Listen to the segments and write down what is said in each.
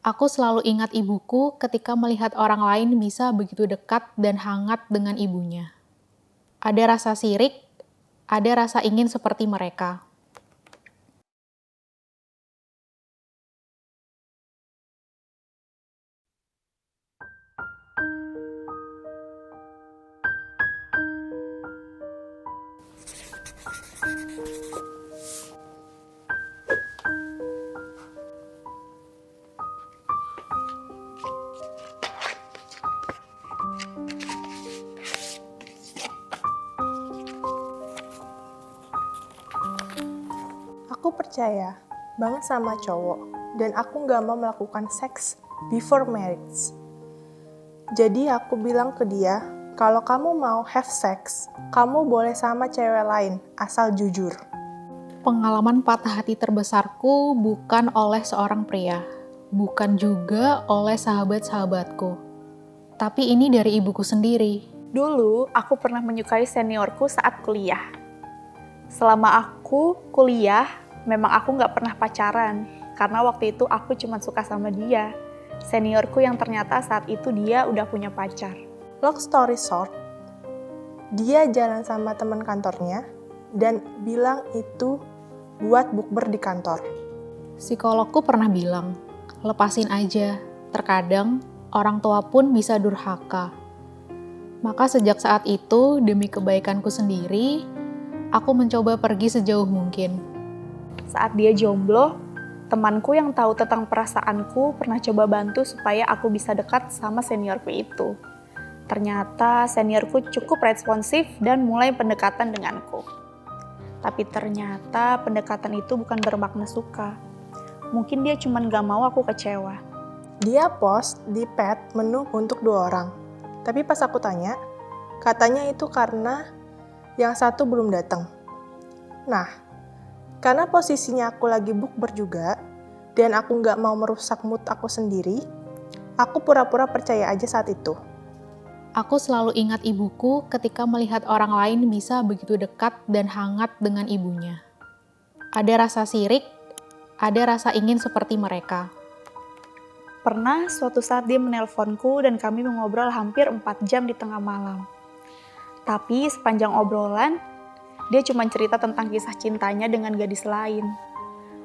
Aku selalu ingat ibuku ketika melihat orang lain bisa begitu dekat dan hangat dengan ibunya. Ada rasa sirik, ada rasa ingin seperti mereka. Aku percaya banget sama cowok, dan aku gak mau melakukan seks before marriage. Jadi aku bilang ke dia, kalau kamu mau have sex, kamu boleh sama cewek lain, asal jujur. Pengalaman patah hati terbesarku bukan oleh seorang pria, bukan juga oleh sahabat-sahabatku, tapi ini dari ibuku sendiri. Dulu, aku pernah menyukai seniorku saat kuliah. Selama aku kuliah, memang aku nggak pernah pacaran, karena waktu itu aku cuma suka sama dia. Seniorku yang ternyata saat itu dia udah punya pacar. Long story short, dia jalan sama teman kantornya dan bilang itu buat bukber di kantor. Psikologku pernah bilang, lepasin aja, terkadang orang tua pun bisa durhaka. Maka sejak saat itu, demi kebaikanku sendiri, aku mencoba pergi sejauh mungkin. Saat dia jomblo, temanku yang tahu tentang perasaanku pernah coba bantu supaya aku bisa dekat sama seniorku itu. Ternyata seniorku cukup responsif dan mulai pendekatan denganku. Tapi ternyata pendekatan itu bukan bermakna suka. Mungkin dia cuma gak mau aku kecewa. Dia post di pet menu untuk 2 orang. Tapi pas aku tanya, katanya itu karena yang satu belum datang. Nah, karena posisinya aku lagi bukber juga, dan aku nggak mau merusak mood aku sendiri, aku pura-pura percaya aja saat itu. Aku selalu ingat ibuku ketika melihat orang lain bisa begitu dekat dan hangat dengan ibunya. Ada rasa sirik, ada rasa ingin seperti mereka. Pernah suatu saat dia menelponku dan kami mengobrol hampir 4 jam di tengah malam. Tapi sepanjang obrolan, dia cuma cerita tentang kisah cintanya dengan gadis lain.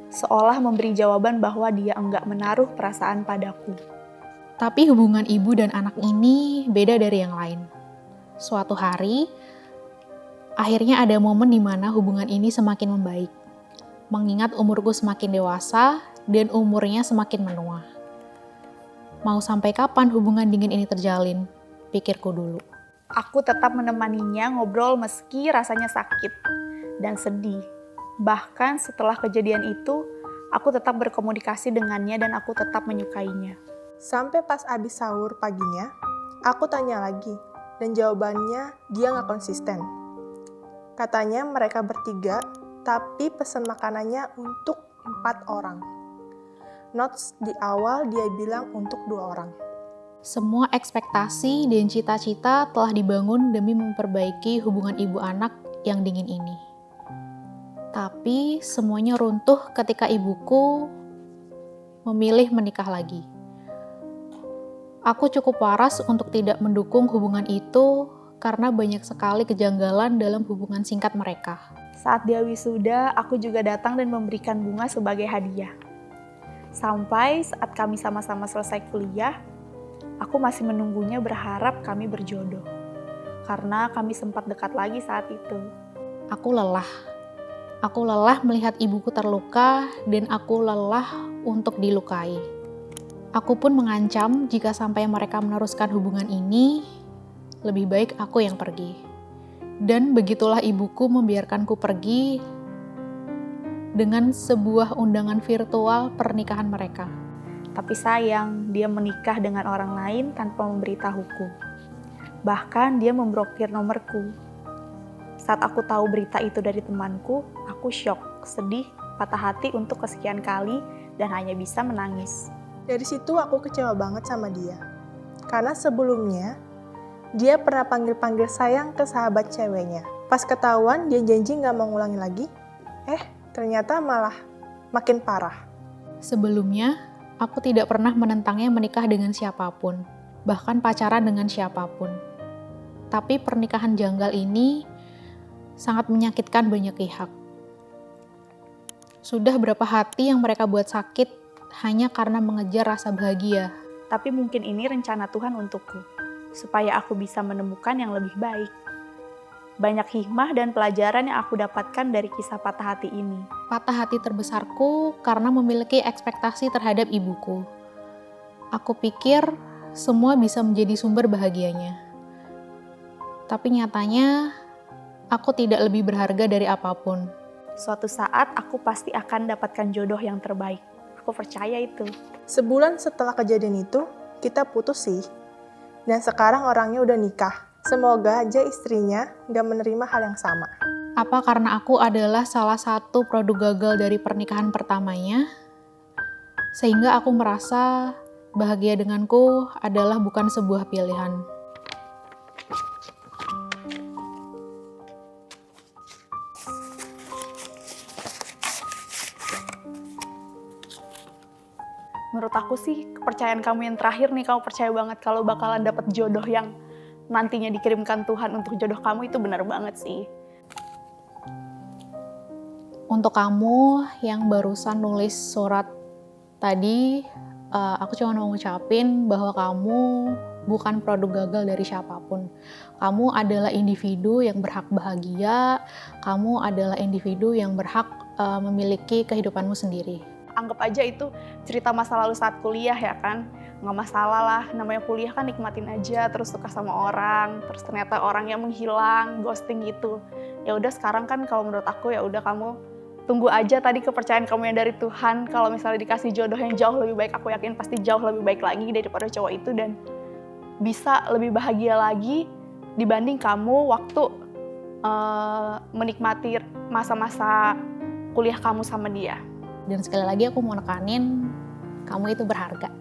Seolah memberi jawaban bahwa dia enggak menaruh perasaan padaku. Tapi hubungan ibu dan anak ini beda dari yang lain. Suatu hari, akhirnya ada momen di mana hubungan ini semakin membaik. Mengingat umurku semakin dewasa dan umurnya semakin menua. Mau sampai kapan hubungan dingin ini terjalin? Pikirku dulu. Aku tetap menemaninya ngobrol meski rasanya sakit dan sedih. Bahkan setelah kejadian itu, aku tetap berkomunikasi dengannya dan aku tetap menyukainya. Sampai pas abis sahur paginya, aku tanya lagi, dan jawabannya dia nggak konsisten. Katanya mereka bertiga, tapi pesan makanannya untuk 4 orang. Notes di awal dia bilang untuk 2 orang. Semua ekspektasi dan cita-cita telah dibangun demi memperbaiki hubungan ibu anak yang dingin ini. Tapi semuanya runtuh ketika ibuku memilih menikah lagi. Aku cukup waras untuk tidak mendukung hubungan itu karena banyak sekali kejanggalan dalam hubungan singkat mereka. Saat dia wisuda, aku juga datang dan memberikan bunga sebagai hadiah. Sampai saat kami sama-sama selesai kuliah, aku masih menunggunya berharap kami berjodoh. Karena kami sempat dekat lagi saat itu. Aku lelah. Aku lelah melihat ibuku terluka dan aku lelah untuk dilukai. Aku pun mengancam jika sampai mereka meneruskan hubungan ini, lebih baik aku yang pergi. Dan begitulah ibuku membiarkanku pergi dengan sebuah undangan virtual pernikahan mereka. Tapi sayang, dia menikah dengan orang lain tanpa memberitahuku. Bahkan dia memblokir nomorku. Saat aku tahu berita itu dari temanku, aku syok, sedih, patah hati untuk kesekian kali, dan hanya bisa menangis. Dari situ aku kecewa banget sama dia. Karena sebelumnya, dia pernah panggil-panggil sayang ke sahabat ceweknya. Pas ketahuan, dia janji gak mau ngulangin lagi. Ternyata malah makin parah. Sebelumnya, Aku tidak pernah menentangnya menikah dengan siapapun, bahkan pacaran dengan siapapun. Tapi pernikahan janggal ini sangat menyakitkan banyak pihak. Sudah berapa hati yang mereka buat sakit hanya karena mengejar rasa bahagia. Tapi mungkin ini rencana Tuhan untukku, supaya aku bisa menemukan yang lebih baik. Banyak hikmah dan pelajaran yang aku dapatkan dari kisah patah hati ini. Patah hati terbesarku karena memiliki ekspektasi terhadap ibuku. Aku pikir semua bisa menjadi sumber bahagianya. Tapi nyatanya, aku tidak lebih berharga dari apapun. Suatu saat aku pasti akan dapatkan jodoh yang terbaik. Aku percaya itu. Sebulan setelah kejadian itu, kita putus sih. Dan sekarang orangnya udah nikah. Semoga aja istrinya nggak menerima hal yang sama. Apa karena aku adalah salah satu produk gagal dari pernikahan pertamanya? Sehingga aku merasa bahagia denganku adalah bukan sebuah pilihan. Menurut aku sih, kepercayaan kamu yang terakhir nih, kamu percaya banget kalau bakalan dapet jodoh yang nantinya dikirimkan Tuhan untuk jodoh kamu, itu benar banget sih. Untuk kamu yang barusan nulis surat tadi, aku cuma mau ngucapin bahwa kamu bukan produk gagal dari siapapun. Kamu adalah individu yang berhak bahagia, kamu adalah individu yang berhak memiliki kehidupanmu sendiri. Anggap aja itu cerita masa lalu saat kuliah ya kan. Nggak masalah lah, namanya kuliah kan nikmatin aja, terus suka sama orang, terus ternyata orangnya menghilang, ghosting gitu. Ya udah sekarang kan kalau menurut aku ya udah kamu tunggu aja tadi kepercayaan kamu yang dari Tuhan. Kalau misalnya dikasih jodoh yang jauh lebih baik, aku yakin pasti jauh lebih baik lagi daripada cowok itu dan bisa lebih bahagia lagi dibanding kamu waktu menikmati masa-masa kuliah kamu sama dia. Dan sekali lagi aku mau nekanin, kamu itu berharga.